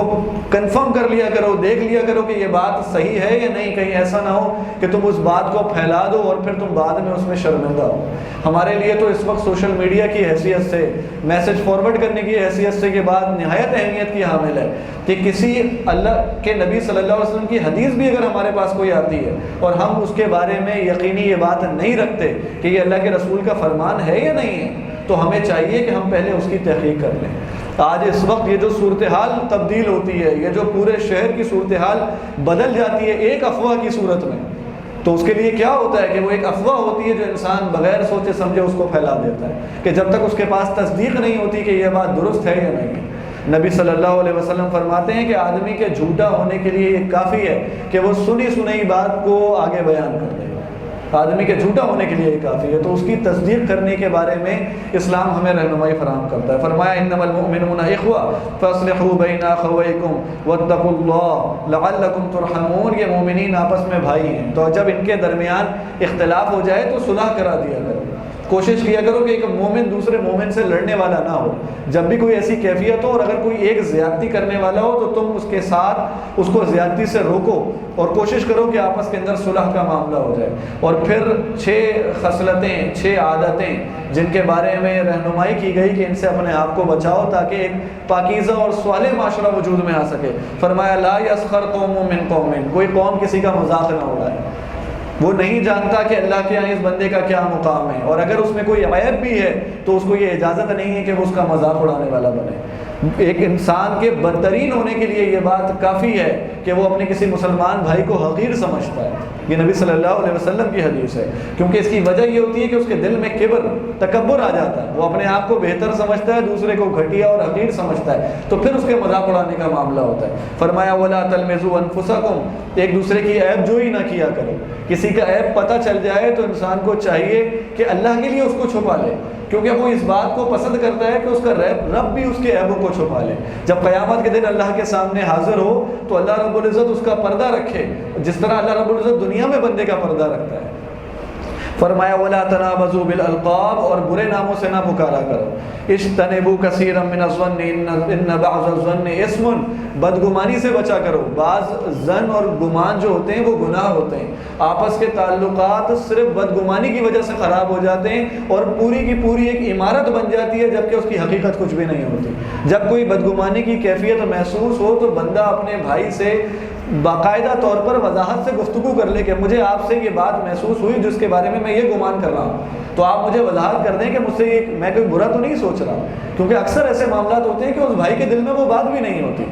کنفرم کر لیا کرو، دیکھ لیا کرو کہ یہ بات صحیح ہے یا نہیں، کہیں ایسا نہ ہو کہ تم اس بات کو پھیلا دو اور پھر تم بعد میں اس میں شرمندہ ہو۔ ہمارے لیے تو اس وقت سوشل میڈیا کی حیثیت سے، میسج فارورڈ کرنے کی حیثیت سے یہ بات نہایت اہمیت کی حامل ہے کہ کسی اللہ کے نبی صلی اللہ علیہ وسلم کی حدیث بھی اگر ہمارے پاس کوئی آتی ہے اور ہم اس کے بارے میں یقینی یہ بات نہیں رکھتے کہ یہ اللہ کے رسول کا فرمان ہے یا نہیں ہے، تو ہمیں چاہیے کہ ہم پہلے اس کی تحقیق کر لیں۔ آج اس وقت یہ جو صورتحال تبدیل ہوتی ہے، یہ جو پورے شہر کی صورتحال بدل جاتی ہے ایک افواہ کی صورت میں، تو اس کے لیے کیا ہوتا ہے کہ وہ ایک افواہ ہوتی ہے جو انسان بغیر سوچے سمجھے اس کو پھیلا دیتا ہے، کہ جب تک اس کے پاس تصدیق نہیں ہوتی کہ یہ بات درست ہے یا نہیں ہے۔ نبی صلی اللہ علیہ وسلم فرماتے ہیں کہ آدمی کے جھوٹا ہونے کے لیے یہ کافی ہے کہ وہ سنی سنائی بات کو آگے بیان کر دے۔ آدمی کے جھوٹا ہونے کے لیے یہ کافی ہے، تو اس کی تصدیق کرنے کے بارے میں اسلام ہمیں رہنمائی فراہم کرتا ہے۔ فرمایا انما المؤمنون اخوہ فاصلحوا بین اخویکم واتقوا اللہ لعلکم ترحمون۔ یہ مومنین آپس میں بھائی ہیں، تو جب ان کے درمیان اختلاف ہو جائے تو صلح کرا دیا کرو، کوشش کیا کرو کہ ایک مومن دوسرے مومن سے لڑنے والا نہ ہو۔ جب بھی کوئی ایسی کیفیت ہو اور اگر کوئی ایک زیادتی کرنے والا ہو تو تم اس کے ساتھ اس کو زیادتی سے روکو اور کوشش کرو کہ آپس کے اندر صلح کا معاملہ ہو جائے۔ اور پھر 6 خصلتیں، 6 عادتیں جن کے بارے میں رہنمائی کی گئی کہ ان سے اپنے آپ کو بچاؤ تاکہ ایک پاکیزہ اور صالح معاشرہ وجود میں آ سکے۔ فرمایا لا یسخر قوم من قوم، کوئی قوم کسی کا مذاق نہ اڑائے۔ وہ نہیں جانتا کہ اللہ کے یہاں اس بندے کا کیا مقام ہے، اور اگر اس میں کوئی عیب بھی ہے تو اس کو یہ اجازت نہیں ہے کہ وہ اس کا مذاق اڑانے والا بنے۔ ایک انسان کے بدترین ہونے کے لیے یہ بات کافی ہے کہ وہ اپنے کسی مسلمان بھائی کو حقیر سمجھتا ہے۔ یہ نبی صلی اللہ علیہ وسلم کی حدیث ہے، کیونکہ اس کی وجہ یہ ہوتی ہے کہ اس کے دل میں کبر، تکبر آ جاتا ہے، وہ اپنے آپ کو بہتر سمجھتا ہے، دوسرے کو گھٹیا اور حقیر سمجھتا ہے، تو پھر اس کے مذاق اڑانے کا معاملہ ہوتا ہے۔ فرمایا وَلَا تَلْمِزُوا أَنفُسَكُمْ، ایک دوسرے کی عیب جوئی نہ کیا کرو۔ کسی کا عیب پتہ چل جائے تو انسان کو چاہیے کہ اللہ کے لیے اس کو چھپا لے، کیونکہ وہ اس بات کو پسند کرتا ہے کہ اس کا رب بھی اس کے عیبوں کو چھپا لے۔ جب قیامت کے دن اللہ کے سامنے حاضر ہو تو اللہ رب العزت اس کا پردہ رکھے، جس طرح اللہ رب العزت دنیا میں بندے کا پردہ رکھتا ہے۔ فرمایا ولا تنابزوا بالالقاب، اور برے ناموں سے نہ پکارا کرو. اجتنبوا کثیرا من الظن ان بعض الظن اسم، بدگمانی سے بچا کرو. بعض ظن اور گمان جو ہوتے ہیں وہ گناہ ہوتے ہیں. آپس کے تعلقات صرف بدگمانی کی وجہ سے خراب ہو جاتے ہیں اور پوری کی پوری ایک عمارت بن جاتی ہے جبکہ اس کی حقیقت کچھ بھی نہیں ہوتی. جب کوئی بدگمانی کی کیفیت محسوس ہو تو بندہ اپنے بھائی سے باقاعدہ طور پر وضاحت سے گفتگو کر لے کہ مجھے آپ سے یہ بات محسوس ہوئی جس کے بارے میں یہ گمان کر رہا ہوں، تو آپ مجھے وضاحت کر دیں کہ مجھ سے یہ میں کوئی برا تو نہیں سوچ رہا. کیونکہ اکثر ایسے معاملات ہوتے ہیں کہ اس بھائی کے دل میں وہ بات بھی نہیں ہوتی.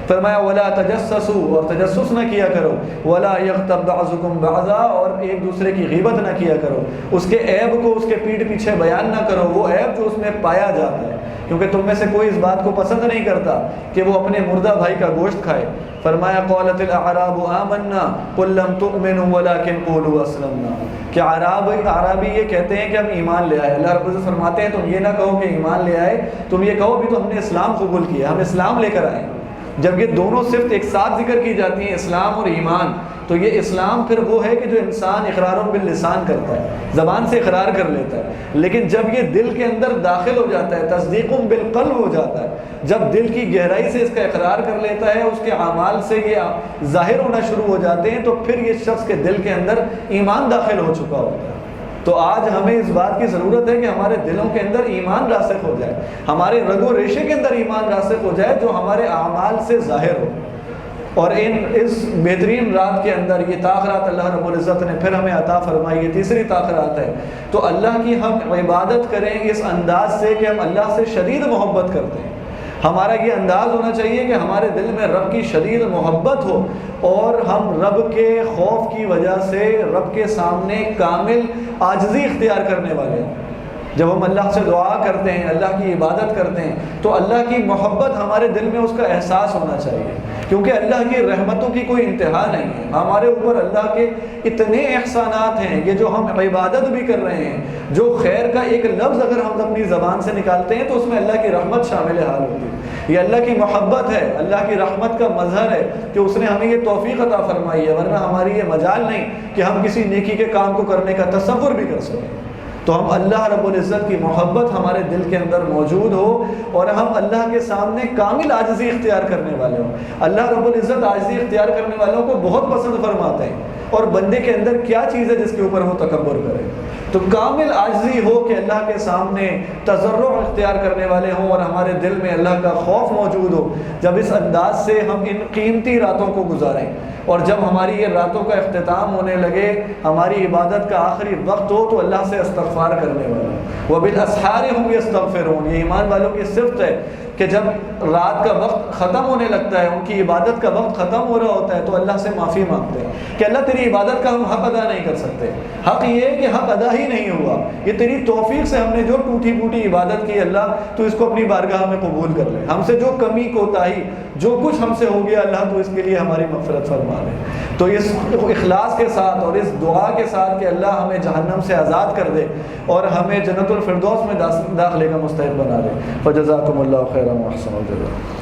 فرمایا ولا تجسسوا، اور تجسس نہ کیا کرو. ولا یغتب بعضکم بعضا، اور ایک دوسرے کی غیبت نہ کیا کرو. اس کے عیب کو اس کے پیٹھ پیچھے بیان نہ کرو، وہ عیب جو اس میں پایا جاتا ہے، کیونکہ تم میں سے کوئی اس بات کو پسند نہیں کرتا کہ وہ اپنے مردہ بھائی کا گوشت کھائے. فرمایا قالت الاعراب آمنا قل لم تؤمنوا ولكن قولوا اسلمنا، کہ عرابی یہ کہتے ہیں کہ ہم ایمان لے آئے. اللہ رب العزت فرماتے ہیں تم یہ نہ کہو کہ ایمان لے آئے، تم یہ کہو بھی تو ہم نے اسلام قبول کیا، ہم اسلام لے کر آئے. جب یہ دونوں صفت ایک ساتھ ذکر کی جاتی ہیں، اسلام اور ایمان، تو یہ اسلام پھر وہ ہے کہ جو انسان اقرار باللسان کرتا ہے، زبان سے اقرار کر لیتا ہے، لیکن جب یہ دل کے اندر داخل ہو جاتا ہے، تصدیق بالقلب ہو جاتا ہے، جب دل کی گہرائی سے اس کا اقرار کر لیتا ہے، اس کے اعمال سے یہ ظاہر ہونا شروع ہو جاتے ہیں، تو پھر یہ شخص کے دل کے اندر ایمان داخل ہو چکا ہوتا ہے. تو آج ہمیں اس بات کی ضرورت ہے کہ ہمارے دلوں کے اندر ایمان راسخ ہو جائے، ہمارے رگ و ریشے کے اندر ایمان راسخ ہو جائے جو ہمارے اعمال سے ظاہر ہو. اور اس بہترین رات کے اندر یہ تاخرات اللہ رب العزت نے پھر ہمیں عطا فرمائی. یہ تیسری تاخرات ہے. تو اللہ کی ہم عبادت کریں اس انداز سے کہ ہم اللہ سے شدید محبت کرتے ہیں. ہمارا یہ انداز ہونا چاہیے کہ ہمارے دل میں رب کی شدید محبت ہو اور ہم رب کے خوف کی وجہ سے رب کے سامنے کامل عاجزی اختیار کرنے والے ہیں. جب ہم اللہ سے دعا کرتے ہیں، اللہ کی عبادت کرتے ہیں، تو اللہ کی محبت ہمارے دل میں اس کا احساس ہونا چاہیے، کیونکہ اللہ کی رحمتوں کی کوئی انتہا نہیں ہے. ہمارے اوپر اللہ کے اتنے احسانات ہیں. یہ جو ہم عبادت بھی کر رہے ہیں، جو خیر کا ایک لفظ اگر ہم اپنی زبان سے نکالتے ہیں تو اس میں اللہ کی رحمت شامل حال ہوتی ہے. یہ اللہ کی محبت ہے، اللہ کی رحمت کا مظہر ہے کہ اس نے ہمیں یہ توفیق عطا فرمائی ہے، ورنہ ہماری یہ مجال نہیں کہ ہم کسی نیکی کے کام کو کرنے کا تصور بھی کر سکیں. تو ہم اللہ رب العزت کی محبت ہمارے دل کے اندر موجود ہو اور ہم اللہ کے سامنے کامل عاجزی اختیار کرنے والے ہوں. اللہ رب العزت عاجزی اختیار کرنے والوں کو بہت پسند فرماتے ہیں. اور بندے کے اندر کیا چیز ہے جس کے اوپر وہ تکبر کرے؟ تو کامل عاجزی ہو کہ اللہ کے سامنے تضرع اختیار کرنے والے ہوں اور ہمارے دل میں اللہ کا خوف موجود ہو. جب اس انداز سے ہم ان قیمتی راتوں کو گزاریں اور جب ہماری یہ راتوں کا اختتام ہونے لگے، ہماری عبادت کا آخری وقت ہو، تو اللہ سے استغفار کرنے والے. وبالاسحار هم يستغفرون، یہ ایمان والوں کی صفت ہے کہ جب رات کا وقت ختم ہونے لگتا ہے، ان کی عبادت کا وقت ختم ہو رہا ہوتا ہے، تو اللہ سے معافی مانگتے ہیں کہ اللہ تیری عبادت کا ہم حق ادا نہیں کر سکتے. حق یہ ہے کہ حق ادا ہی نہیں ہوا، یہ تیری توفیق سے ہم نے جو ٹوٹی پھوٹی عبادت کی، اللہ تو اس کو اپنی بارگاہ میں قبول کر لے. ہم سے جو کمی کوتاہی جو کچھ ہم سے ہو گیا، اللہ تو اس کے لیے ہماری مغفرت فرما لے. تو اس اخلاص کے ساتھ اور اس دعا کے ساتھ کہ اللہ ہمیں جہنم سے آزاد کر دے اور ہمیں جنت الفردوس میں داخلے کا مستحق بنا دے. فجزاکم اللہ خیرا واحسن الجزاء.